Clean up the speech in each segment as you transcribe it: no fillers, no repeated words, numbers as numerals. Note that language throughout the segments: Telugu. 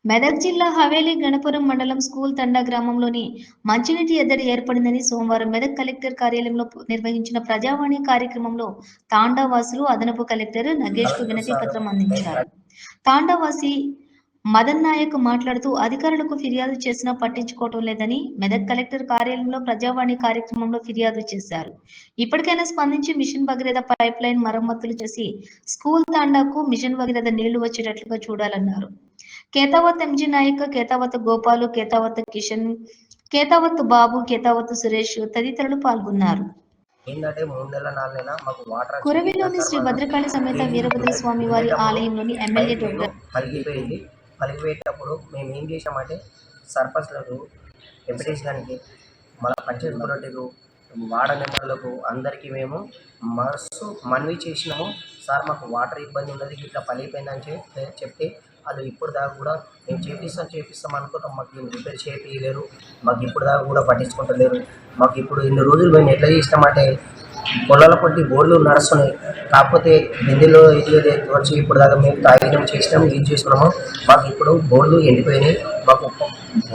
మెదక్ జిల్లా హవేలీ గణపురం మండలం స్కూల్ తండా గ్రామంలోని మంచినీటి ఎద్దడి ఏర్పడిందని సోమవారం మెదక్ కలెక్టర్ కార్యాలయంలో నిర్వహించిన ప్రజావాణి కార్యక్రమంలో తాండావాసులు అదనపు కలెక్టర్ నగేష్ కు వినతి పత్రం అందించారు. తాండావాసి మదన్ నాయక్ మాట్లాడుతూ అధికారులకు ఫిర్యాదు చేసినా పట్టించుకోవటం లేదని మెదక్ కలెక్టర్ కార్యాలయంలో ప్రజావాణి కార్యక్రమంలో ఫిర్యాదు చేశారు. ఇప్పటికైనా స్పందించి మిషన్ భగీరథ పైప్ లైన్ మరమ్మతులు చేసి స్కూల్ తాండాకు మిషన్ భగీరథ నీళ్లు వచ్చేటట్లుగా చూడాలన్నారు. కేతావత్ ఎంజీ నాయక్, కేతావత్ గోపాలు, కేతావత్ కిషన్, కేతావత్ బాబు, కేతావత్ సురేష్ తదితరులు పాల్గొన్నారు. కురవిలోని శ్రీ భద్రకాళి సమేత వీరభద్ర స్వామి వారి ఆలయంలోని ఎమ్మెల్యే డాక్టర్ పలికిపోయేటప్పుడు మేము ఏం చేసామంటే సర్పంచ్లకు, ఎంపీటీసీ గారికి, మన పంచాయతీ బురటీలు, వార్డు మెంబర్లకు అందరికీ మేము మనవి చేసినాము. సార్ మాకు వాటర్ ఇబ్బంది ఉన్నది, ఇట్లా పలిగిపోయిందని చెప్తే వాళ్ళు ఇప్పుడు దాకా కూడా మేము చేపిస్తాం అనుకుంటాం. మాకు రిపేర్ చేయలేరు, మాకు ఇప్పుడు దాకా కూడా పట్టించుకుంటలేరు. మాకు ఇప్పుడు ఇన్ని రోజులు మేము ఎట్లా చేసినామంటే పొలాల కొట్టి బోర్లు నడుస్తున్నాయి, కాకపోతే బిందెలో ఇది వచ్చి ఇప్పుడు దాకా మేము తాగినాం, చేసినాము, యూజ్ చేసుకున్నాము. మాకు ఇప్పుడు బోర్లు ఎండిపోయినాయి. మాకు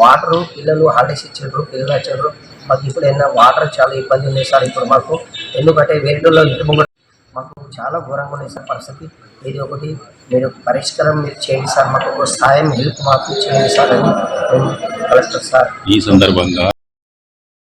వాటరు పిల్లలు హాలిడేస్ ఇచ్చారు, పిల్లలు వచ్చారు. మాకు ఇప్పుడు ఏమైనా వాటర్ చాలా ఇబ్బంది ఉంది సార్ ఇప్పుడు మాకు. ఎందుకంటే వేరేలో ఇంటి ముందు మాకు చాలా ఘోరంగా ఉంది సార్ పరిస్థితి. ఇది ఒకటి మీరు పరిష్కారం మీరు చేయండి సార్, మాకు ఒక సాయం హెల్ప్ మాకు చేయండి సార్ అని కలెక్టర్ సార్ ఈ సందర్భంగా